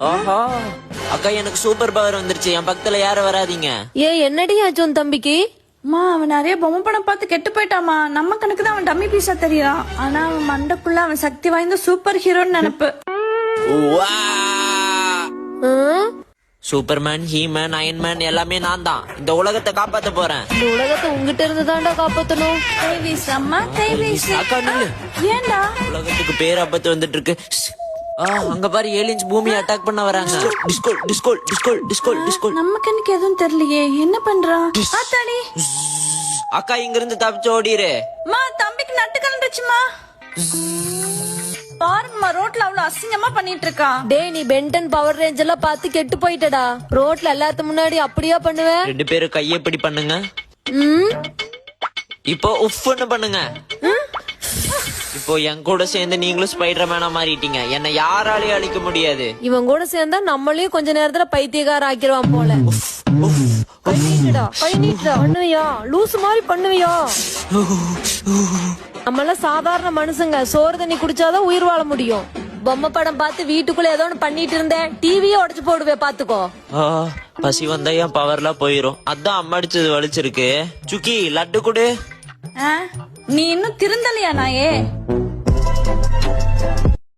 ஆஹா அக்கா, எனக்கு super power வந்துருச்சு. என் பக்கத்துல யாரும் வராதீங்க. என்னடி ஆச்சு உன் தம்பிக்கு? அம்மா, அவன் நிறைய பொம்மை படம் பார்த்து கெட்டு போயிட்டாமா. நம்ம கணக்கு தான் அவன் டம்மி பீஸா தெரியறான். ஆனா அவன் மண்டக்குள்ள அவன் சக்தி வாய்ந்த சூப்பர் ஹீரோன்னு நினைப்பு. சூப்பர்மேன், ஹீமேன், அயன்மேன் எல்லாமே நான் தான். இந்த உலகத்தை காப்பாத்த போறேன். இந்த உலகத்தை உங்ககிட்ட இருந்து தாண்டா காப்பாத்தணும். கை வீசு அம்மா, கை வீசு. அக்கா நில்லு. ஏண்டா? உலகத்துக்கு பேராபத்து வந்துட்டு இருக்கு. அங்க பாரு, ஏலியன்ஸ் பூமி அட்டாக் பண்ண வராங்க. டிஸ்கோல் டிஸ்கோல் டிஸ்கோல் டிஸ்கோல் டிஸ்கோல். நம்ம கண்ணுக்கு எதுவும் தெரியலையே, என்ன பண்றான்? ஆத்தாடி. அக்கா, இங்க இருந்து தப்பிச்சு ஓடிரு. மா, தம்பிக்கு நட்டு கலண்டுச்சுமா. பாருங்கம்மா, ரோட்ல அவ்வளவு அசிங்கமா பண்ணிட்டு இருக்கான். டேய், நீ பென்டன் பவர் ரேஞ்ச் எல்லாம் பார்த்து கெட்டு போயிட்டடா. ரோட்ல எல்லாத்து முன்னாடி அப்படியா பண்ணுவேன்? 2 பேரும் கையப்படி பண்ணுங்க. இப்போ உஃப்னு பண்ணுங்க. இப்போ என் கூட சேர்ந்து நீங்களும் ஸ்பைடர் மேனா மாறிட்டீங்க. என்ன யாராலையும் அழிக்க முடியாது. இவன் கூட சேர்ந்தா நம்மளையும் கொஞ்ச நேரத்துல பைத்தியக்கார ஆக்கிடுவான் போல. கை நீட்டுடா, கை நீட்டுடா. பண்ணுவியா? லூசு மாதிரி பண்ணுவியா? நம்மளாம் சாதாரண மனுஷங்க. சோறு தண்ணி குடிச்சாதான் உயிர் வாழ முடியும். பொம்மை படம் பார்த்து வீட்டுக்குள்ள ஏதோ ஒண்ணு பண்ணிட்டு இருந்தேன். டிவியே உடைச்சு போடுவேன், பாத்துக்கோ. பசி வந்தா என் பவர்லாம் போயிரும். அதான் அம்மா அடிச்சது வலிச்சிருக்கு. சுக்கி, லட்டு கொடு. நீ இன்னும் திருந்தலையா நாயே?